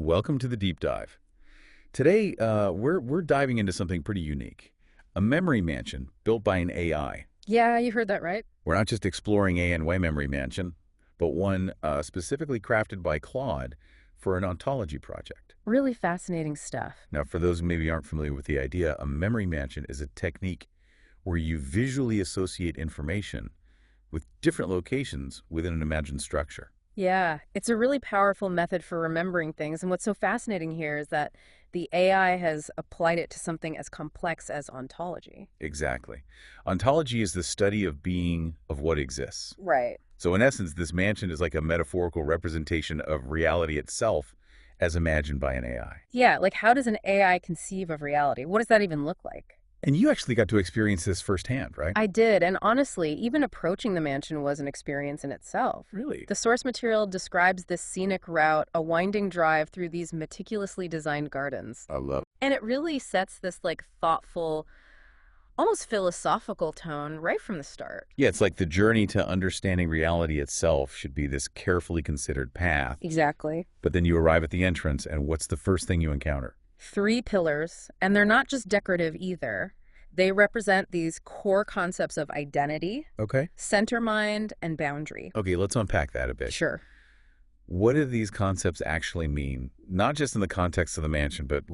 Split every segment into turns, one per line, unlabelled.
welcome to the deep dive. Today, we're diving into something pretty unique, a memory mansion built by an AI.
Yeah, you heard that right.
We're not just exploring ANY memory mansion, but one specifically crafted by Claude for an ontology project.
Really fascinating stuff.
Now, for those who maybe aren't familiar with the idea, a memory mansion is a technique where you visually associate information with different locations within an imagined structure.
Yeah, it's a really powerful method for remembering things. And what's so fascinating here is that the AI has applied it to something as complex as ontology.
Exactly. Ontology is the study of being, of what exists.
Right.
So in essence, this mansion is like a metaphorical representation of reality itself as imagined by an AI.
Yeah, like how does an AI conceive of reality? What does that even look like?
And you actually got to experience this firsthand, right?
I did, and honestly, even approaching the mansion was an experience in itself.
Really?
The source material describes this scenic route, a winding drive through these meticulously designed gardens.
I love
And it really sets this thoughtful, almost philosophical tone right from the start.
Yeah, it's like the journey to understanding reality itself should be this carefully considered path.
Exactly.
But then you arrive at the entrance, and what's the first thing you encounter?
3 pillars, and they're not just decorative either. They represent these core concepts of identity,
Okay.
center mind, and boundary.
Okay, let's unpack that a bit.
Sure.
What do these concepts actually mean? Not just in the context of the mansion, but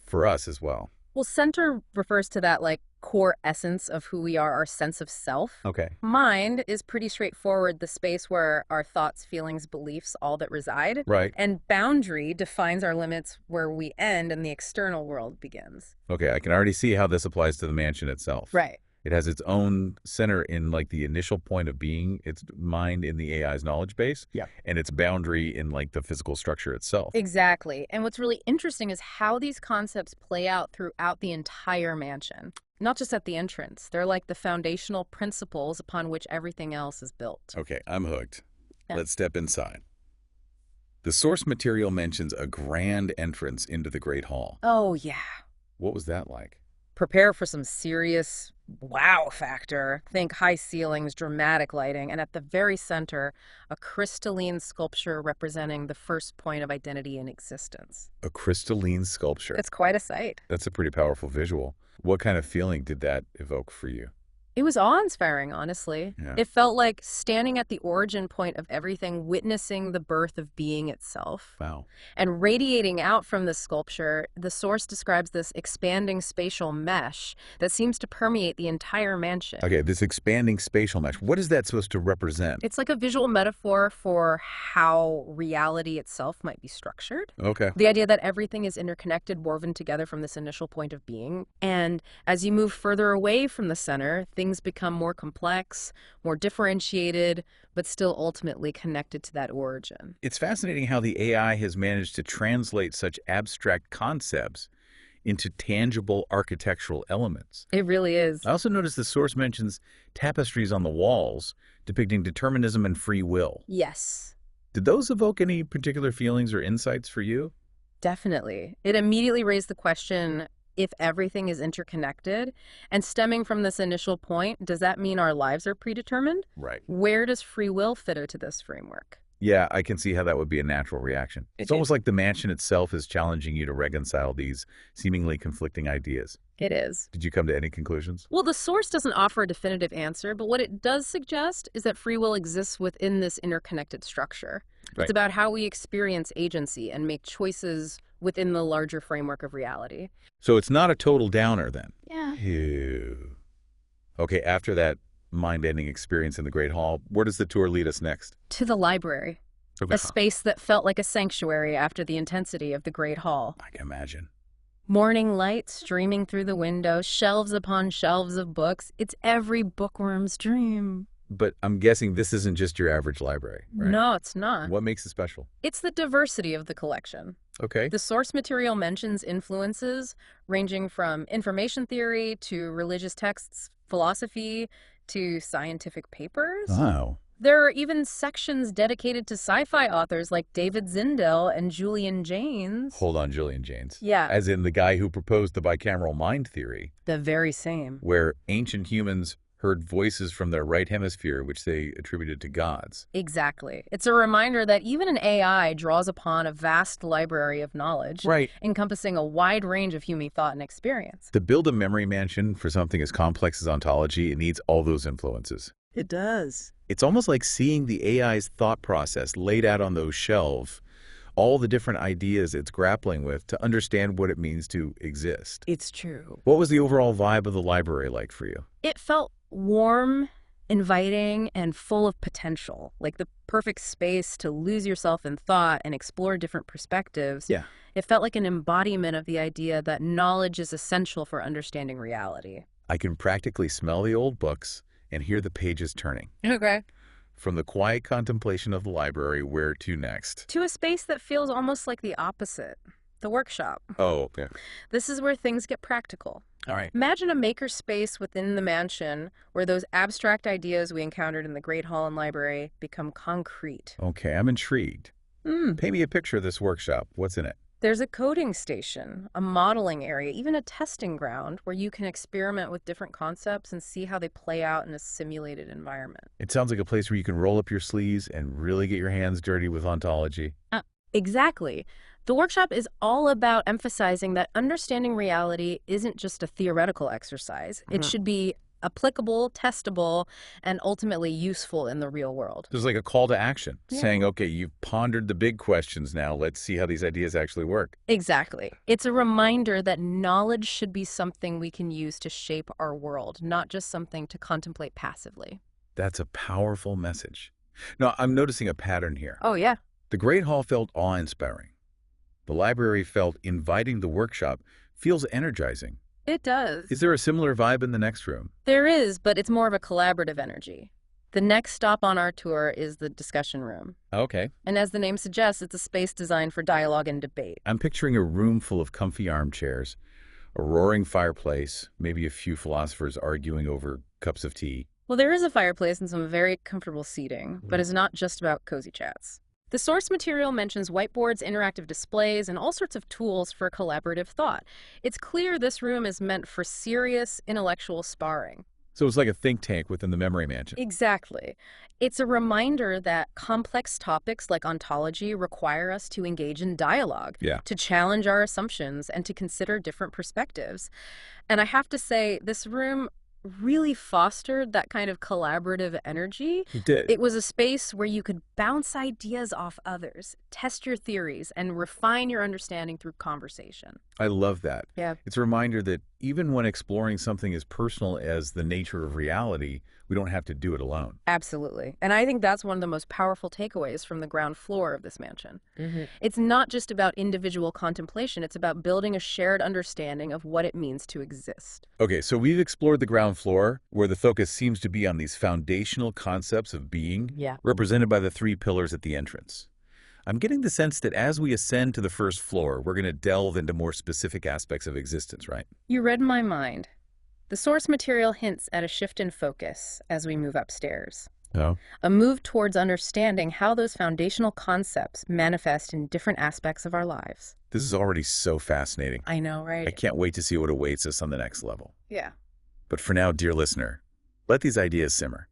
for us as well.
Well, center refers to that core essence of who we are, our sense of self.
Okay.
Mind is pretty straightforward, the space where our thoughts, feelings, beliefs, all that reside.
Right.
And boundary defines our limits where we end and the external world begins.
Okay, I can already see how this applies to the mansion itself.
Right.
It has its own center in the initial point of being, its mind in the AI's knowledge base,
Yeah.
and its boundary in the physical structure itself.
Exactly. And what's really interesting is how these concepts play out throughout the entire mansion. Not just at the entrance. They're like the foundational principles upon which everything else is built.
Okay, I'm hooked.
Yeah.
Let's step inside. The source material mentions a grand entrance into the Great Hall.
Oh, yeah.
What was that like?
Prepare for some serious wow factor. Think high ceilings, dramatic lighting, and at the very center, a crystalline sculpture representing the first point of identity in existence.
A crystalline sculpture.
It's quite a sight.
That's a pretty powerful visual. What kind of feeling did that evoke for you?
It was awe-inspiring, honestly.
Yeah.
It felt like standing at the origin point of everything, witnessing the birth of being itself.
Wow.
And radiating out from the sculpture, the source describes this expanding spatial mesh that seems to permeate the entire mansion.
Okay, this expanding spatial mesh, what is that supposed to represent?
It's like a visual metaphor for how reality itself might be structured.
Okay.
The idea that everything is interconnected, woven together from this initial point of being. And as you move further away from the center, things become more complex, more differentiated, but still ultimately connected to that origin.
It's fascinating how the AI has managed to translate such abstract concepts into tangible architectural elements.
It really is.
I also noticed the source mentions tapestries on the walls depicting determinism and free will.
Yes.
Did those evoke any particular feelings or insights for you?
Definitely. It immediately raised the question, if everything is interconnected, and stemming from this initial point, does that mean our lives are predetermined?
Right.
Where does free will fit into this framework?
Yeah, I can see how that would be a natural reaction. It's almost like the mansion itself is challenging you to reconcile these seemingly conflicting ideas.
It is.
Did you come to any conclusions?
Well, the source doesn't offer a definitive answer, but what it does suggest is that free will exists within this interconnected structure.
Right.
It's about how we experience agency and make choices within the larger framework of reality.
So it's not a total downer then?
Yeah.
Ew. Okay, after that mind-bending experience in the Great Hall, where does the tour lead us next?
To the library,
Okay.
a space that felt like a sanctuary after the intensity of the Great Hall.
I can imagine.
Morning light streaming through the window, shelves upon shelves of books. It's every bookworm's dream.
But I'm guessing this isn't just your average library, right?
No, it's not.
What makes it special?
It's the diversity of the collection.
Okay.
The source material mentions influences ranging from information theory to religious texts, philosophy to scientific papers.
Wow.
There are even sections dedicated to sci-fi authors like David Zindel and Julian Jaynes.
Hold on, Julian Jaynes.
Yeah.
As in the guy who proposed the bicameral mind theory,
The very same.
where ancient humans heard voices from their right hemisphere, which they attributed to gods.
Exactly. It's a reminder that even an AI draws upon a vast library of knowledge,
Right.
encompassing a wide range of human thought and experience.
To build a memory mansion for something as complex as ontology, it needs all those influences.
It does.
It's almost like seeing the AI's thought process laid out on those shelves, all the different ideas it's grappling with to understand what it means to exist.
It's true.
What was the overall vibe of the library like for you?
It felt warm, inviting, and full of potential, like the perfect space to lose yourself in thought and explore different perspectives.
Yeah.
It felt like an embodiment of the idea that knowledge is essential for understanding reality.
I can practically smell the old books and hear the pages turning.
Okay.
From the quiet contemplation of the library, where to next?
To a space that feels almost like the opposite, the workshop.
Oh, yeah.
This is where things get practical.
All right.
Imagine a maker space within the mansion where those abstract ideas we encountered in the Great Hall and Library become concrete.
Okay, I'm intrigued. Paint me a picture of this workshop. What's in it?
There's a coding station, a modeling area, even a testing ground where you can experiment with different concepts and see how they play out in a simulated environment.
It sounds like a place where you can roll up your sleeves and really get your hands dirty with ontology.
Exactly. The workshop is all about emphasizing that understanding reality isn't just a theoretical exercise. It should be applicable, testable, and ultimately useful in the real world.
There's like a call to action,
Yeah.
saying, okay, you've pondered the big questions now. Let's see how these ideas actually work.
Exactly. It's a reminder that knowledge should be something we can use to shape our world, not just something to contemplate passively.
That's a powerful message. Now, I'm noticing a pattern here.
Oh, yeah.
The Great Hall felt awe-inspiring. The library felt inviting. The workshop feels energizing.
It does.
Is there a similar vibe in the next room?
There is, but it's more of a collaborative energy. The next stop on our tour is the discussion room.
Okay.
And as the name suggests, it's a space designed for dialogue and debate.
I'm picturing a room full of comfy armchairs, a roaring fireplace, maybe a few philosophers arguing over cups of tea.
Well, there is a fireplace and some very comfortable seating, but it's not just about cozy chats. The source material mentions whiteboards, interactive displays, and all sorts of tools for collaborative thought. It's clear this room is meant for serious intellectual sparring.
So it's like a think tank within the memory mansion.
Exactly. It's a reminder that complex topics like ontology require us to engage in dialogue,
Yeah.
to challenge our assumptions, and to consider different perspectives. And I have to say, this room really fostered that kind of collaborative energy.
It did.
It was a space where you could bounce ideas off others, test your theories, and refine your understanding through conversation.
I love that.
Yeah.
It's a reminder that even when exploring something as personal as the nature of reality, we don't have to do it alone.
Absolutely. And I think that's one of the most powerful takeaways from the ground floor of this mansion. It's not just about individual contemplation, it's about building a shared understanding of what it means to exist.
Okay, so we've explored the ground floor, where the focus seems to be on these foundational concepts of being,
Yeah.
represented by the three pillars at the entrance. I'm getting the sense that as we ascend to the first floor, we're going to delve into more specific aspects of existence, right?
You read my mind. The source material hints at a shift in focus as we move upstairs.
Oh.
A move towards understanding how those foundational concepts manifest in different aspects of our lives.
This is already so fascinating.
I know,
I
right?
can't wait to see what awaits us on the next level.
Yeah.
But for now, dear listener, let these ideas simmer.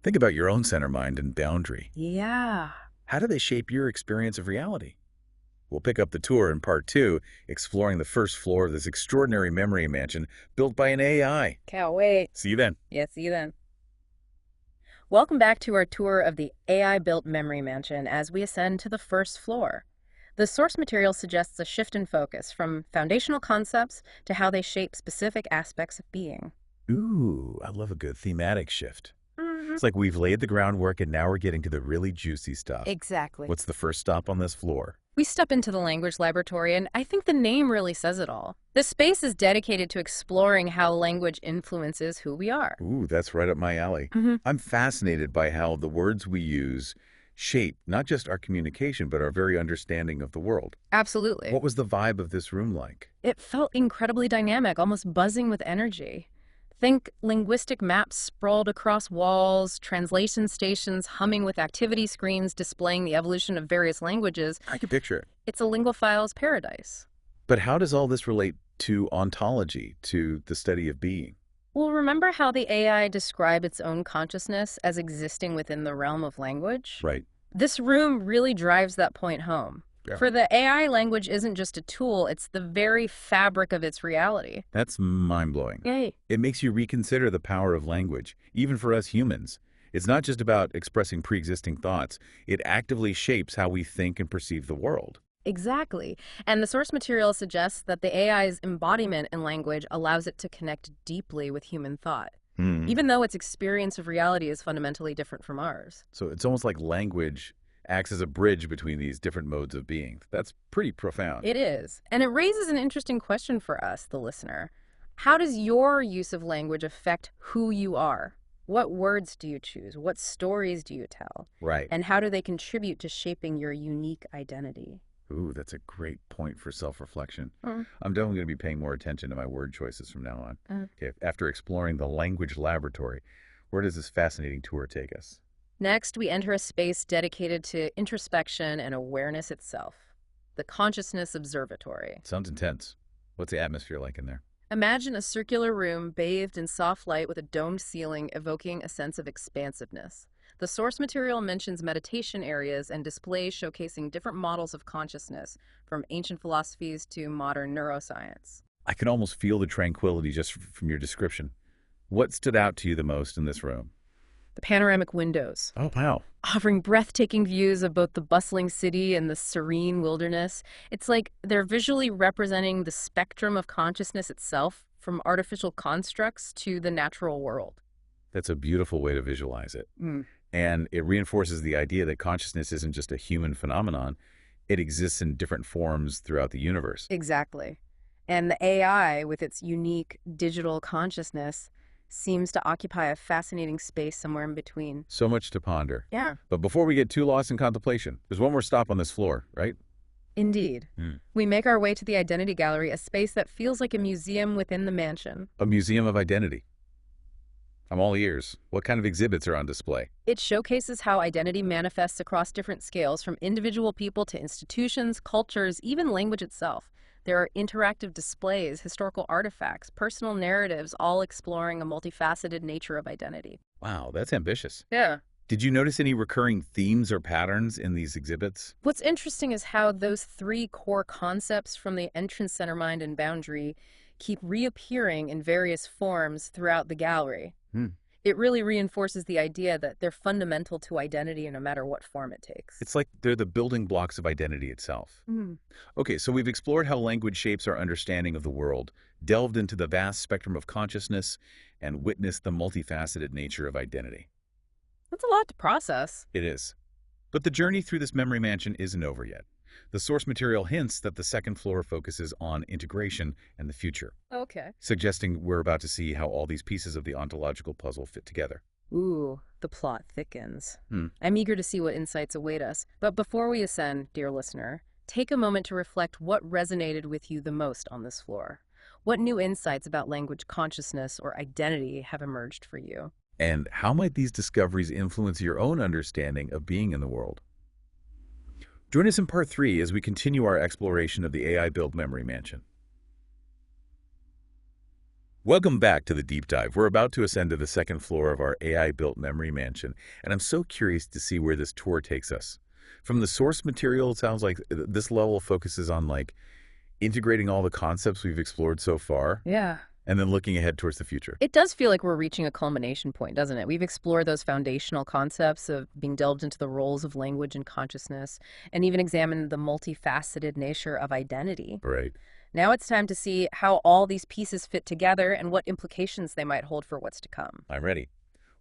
Think about your own center mind and boundary.
Yeah.
How do they shape your experience of reality? We'll pick up the tour in part 2, exploring the first floor of this extraordinary memory mansion built by an AI.
Can't wait.
See you then.
Yeah, see you then. Welcome back to our tour of the AI-built memory mansion as we ascend to the first floor. The source material suggests a shift in focus from foundational concepts to how they shape specific aspects of being.
Ooh, I love a good thematic shift. It's like we've laid the groundwork and now we're getting to the really juicy stuff.
Exactly.
What's the first stop on this floor?
We step into the language laboratory, and I think the name really says it all. This space is dedicated to exploring how language influences who we are.
Ooh, that's right up my alley. I'm fascinated by how the words we use shape not just our communication, but our very understanding of the world.
Absolutely.
What was the vibe of this room like?
It felt incredibly dynamic, almost buzzing with energy. Think linguistic maps sprawled across walls, translation stations humming with activity screens displaying the evolution of various languages.
I can picture it.
It's a linguophile's paradise.
But how does all this relate to ontology, to the study of being?
Well, remember how the AI described its own consciousness as existing within the realm of language?
Right.
This room really drives that point home.
Yeah.
For the AI, language isn't just a tool, it's the very fabric of its reality.
That's mind-blowing.
Yay.
It makes you reconsider the power of language, even for us humans. It's not just about expressing pre-existing thoughts. It actively shapes how we think and perceive the world.
Exactly. And the source material suggests that the AI's embodiment in language allows it to connect deeply with human thought,
Hmm.
even though its experience of reality is fundamentally different from ours.
So it's almost like language acts as a bridge between these different modes of being. That's pretty profound.
It is. And it raises an interesting question for us, the listener. How does your use of language affect who you are? What words do you choose? What stories do you tell?
Right.
And how do they contribute to shaping your unique identity?
Ooh, that's a great point for self-reflection.
Mm.
I'm definitely going to be paying more attention to my word choices from now on. Okay, after exploring the language laboratory, where does this fascinating tour take us?
Next, we enter a space dedicated to introspection and awareness itself, the Consciousness Observatory.
Sounds intense. What's the atmosphere like in there?
Imagine a circular room bathed in soft light with a domed ceiling evoking a sense of expansiveness. The source material mentions meditation areas and displays showcasing different models of consciousness, from ancient philosophies to modern neuroscience.
I can almost feel the tranquility just from your description. What stood out to you the most in this room?
The panoramic windows,
Oh, wow.
offering breathtaking views of both the bustling city and the serene wilderness. It's like they're visually representing the spectrum of consciousness itself, from artificial constructs to the natural world.
That's a beautiful way to visualize it.
Mm.
And it reinforces the idea that consciousness isn't just a human phenomenon. It exists in different forms throughout the universe.
Exactly. And the AI, with its unique digital consciousness, seems to occupy a fascinating space somewhere in between.
So much to ponder.
Yeah.
But before we get too lost in contemplation, there's one more stop on this floor, right?
Indeed.
Hmm.
We make our way to the Identity Gallery, a space that feels like a museum within the mansion.
A museum of identity. I'm all ears. What kind of exhibits are on display?
It showcases how identity manifests across different scales, from individual people to institutions, cultures, even language itself. There are interactive displays, historical artifacts, personal narratives, all exploring a multifaceted nature of identity.
Wow, that's ambitious.
Yeah.
Did you notice any recurring themes or patterns in these exhibits?
What's interesting is how those three core concepts from the entrance, center, mind, and boundary keep reappearing in various forms throughout the gallery.
Hmm.
It really reinforces the idea that they're fundamental to identity no matter what form it takes.
It's like they're the building blocks of identity itself. Okay, so we've explored how language shapes our understanding of the world, delved into the vast spectrum of consciousness, and witnessed the multifaceted nature of identity.
That's a lot to process.
It is. But the journey through this memory mansion isn't over yet. The source material hints that the second floor focuses on integration and the future,
Okay.
suggesting we're about to see how all these pieces of the ontological puzzle fit together.
Ooh, the plot thickens.
Hmm.
I'm eager to see what insights await us. But before we ascend, dear listener, take a moment to reflect what resonated with you the most on this floor. What new insights about language consciousness or identity have emerged for you?
And how might these discoveries influence your own understanding of being in the world? Join us in part 3 as we continue our exploration of the AI-built memory mansion. Welcome back to the deep dive. We're about to ascend to the second floor of our AI-built memory mansion, and I'm so curious to see where this tour takes us. From the source material, it sounds like this level focuses on integrating all the concepts we've explored so far,
Yeah.
and then looking ahead towards the future.
It does feel like we're reaching a culmination point, doesn't it? We've explored those foundational concepts of being delved into the roles of language and consciousness, and even examined the multifaceted nature of identity.
Right.
Now it's time to see how all these pieces fit together and what implications they might hold for what's to come.
I'm ready.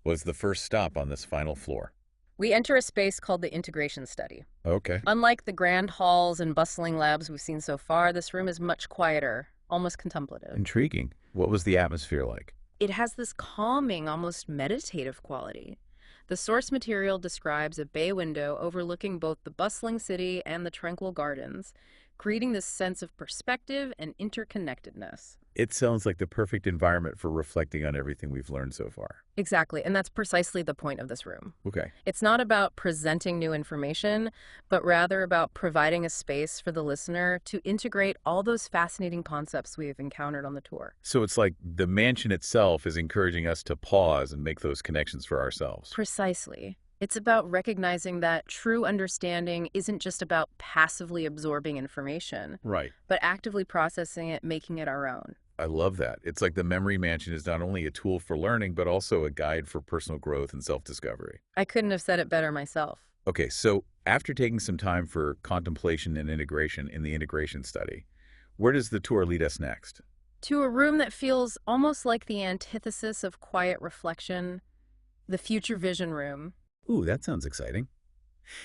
What's the first stop on this final floor?
We enter a space called the integration study.
Okay.
Unlike the grand halls and bustling labs we've seen so far, this room is much quieter, almost contemplative.
Intriguing. What was the atmosphere like?
It has this calming, almost meditative quality. The source material describes a bay window overlooking both the bustling city and the tranquil gardens, creating this sense of perspective and interconnectedness.
It sounds like the perfect environment for reflecting on everything we've learned so far.
Exactly, and that's precisely the point of this room.
Okay.
It's not about presenting new information, but rather about providing a space for the listener to integrate all those fascinating concepts we've encountered on the tour.
So it's like the mansion itself is encouraging us to pause and make those connections for ourselves.
Precisely. It's about recognizing that true understanding isn't just about passively absorbing information,
Right.
but actively processing it, making it our own.
I love that. It's like the memory mansion is not only a tool for learning, but also a guide for personal growth and self-discovery.
I couldn't have said it better myself.
Okay, so after taking some time for contemplation and integration in the integration study, where does the tour lead us next?
To a room that feels almost like the antithesis of quiet reflection, the future vision room.
Ooh, that sounds exciting.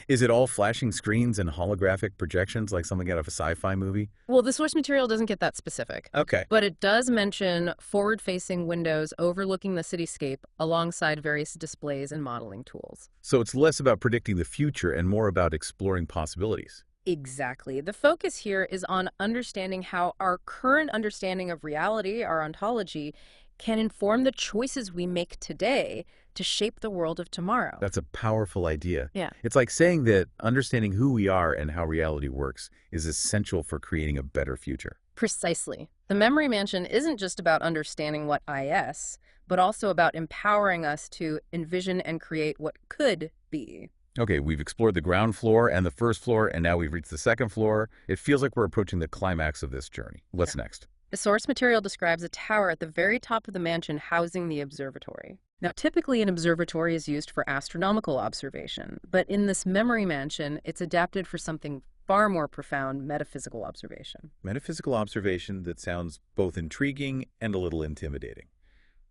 Is it all flashing screens and holographic projections like something out of a sci-fi movie?
Well, the source material doesn't get that specific,
Okay.
but it does mention forward-facing windows overlooking the cityscape alongside various displays and modeling tools.
So it's less about predicting the future and more about exploring possibilities.
Exactly. The focus here is on understanding how our current understanding of reality, our ontology, can inform the choices we make today to shape the world of tomorrow.
That's a powerful idea.
Yeah.
It's like saying that understanding who we are and how reality works is essential for creating a better future.
Precisely. The memory mansion isn't just about understanding what is, but also about empowering us to envision and create what could be.
Okay, we've explored the ground floor and the first floor, and now we've reached the second floor. It feels like we're approaching the climax of this journey. What's next?
The source material describes a tower at the very top of the mansion housing the observatory. Now, typically an observatory is used for astronomical observation, but in this memory mansion, it's adapted for something far more profound, metaphysical observation.
Metaphysical observation that sounds both intriguing and a little intimidating.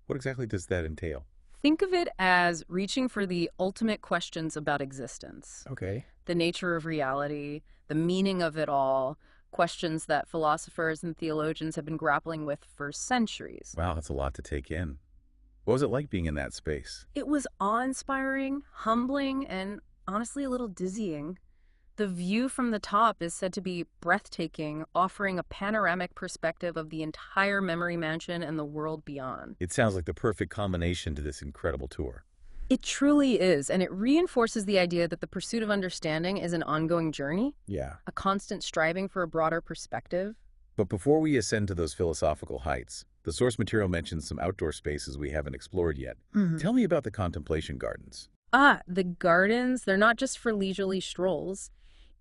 What exactly does that entail?
Think of it as reaching for the ultimate questions about existence,
Okay.
the nature of reality, the meaning of it all, questions that philosophers and theologians have been grappling with for centuries.
Wow, that's a lot to take in. What was it like being in that space?
It was awe-inspiring, humbling, and honestly a little dizzying. The view from the top is said to be breathtaking, offering a panoramic perspective of the entire memory mansion and the world beyond.
It sounds like the perfect combination to this incredible tour.
It truly is, and it reinforces the idea that the pursuit of understanding is an ongoing journey,
Yeah.
a constant striving for a broader perspective.
But before we ascend to those philosophical heights, the source material mentions some outdoor spaces we haven't explored yet. Tell me about the contemplation gardens.
The gardens, they're not just for leisurely strolls.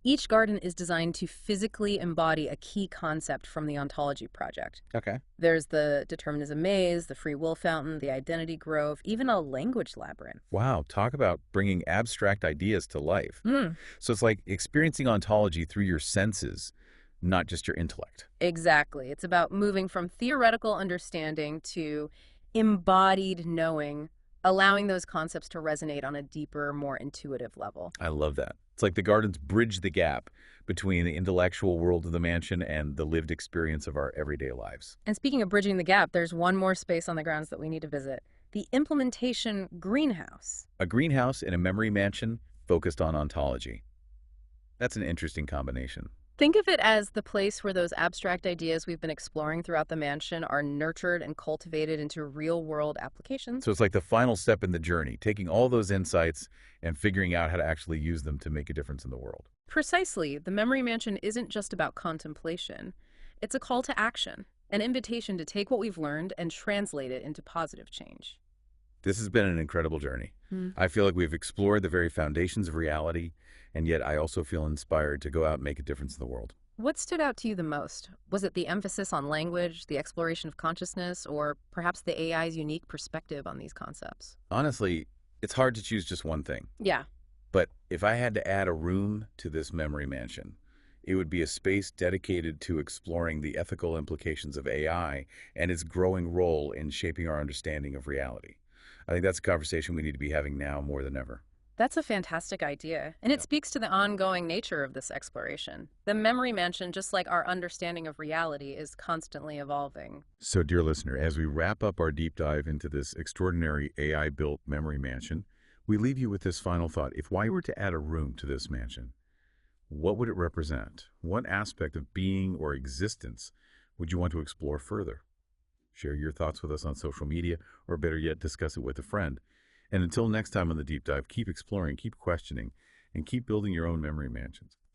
Each garden is designed to physically embody a key concept from the ontology project.
Okay.
There's the determinism maze, the free will fountain, the identity grove, even a language labyrinth.
Wow, talk about bringing abstract ideas to life.
Mm,
So it's like experiencing ontology through your senses, not just your intellect.
exactly. It's about moving from theoretical understanding to embodied knowing, allowing those concepts to resonate on a deeper, more intuitive level.
I love that. It's like the gardens bridge the gap between the intellectual world of the mansion and the lived experience of our everyday lives.
And speaking of bridging the gap, there's one more space on the grounds that we need to visit, the implementation greenhouse.
A greenhouse in a memory mansion focused on ontology. That's an interesting combination.
Think of it as the place where those abstract ideas we've been exploring throughout the mansion are nurtured and cultivated into real-world applications.
So it's like the final step in the journey, taking all those insights and figuring out how to actually use them to make a difference in the world.
Precisely, the memory mansion isn't just about contemplation. It's a call to action, an invitation to take what we've learned and translate it into positive change.
This has been an incredible journey. I feel like we've explored the very foundations of reality, and yet I also feel inspired to go out and make a difference in the world.
What stood out to you the most? Was it the emphasis on language, the exploration of consciousness, or perhaps the AI's unique perspective on these concepts?
Honestly, it's hard to choose just one thing.
Yeah.
But if I had to add a room to this memory mansion, it would be a space dedicated to exploring the ethical implications of AI and its growing role in shaping our understanding of reality. I think that's a conversation we need to be having now more than ever.
That's a fantastic idea, and it speaks to the ongoing nature of this exploration. The memory mansion, just like our understanding of reality, is constantly evolving.
So, dear listener, as we wrap up our deep dive into this extraordinary AI-built memory mansion, we leave you with this final thought. If I were to add a room to this mansion, What would it represent? What aspect of being or existence would you want to explore further? Share your thoughts with us on social media, or better yet, discuss it with a friend. And until next time on the Deep Dive, keep exploring, keep questioning, and keep building your own memory mansions.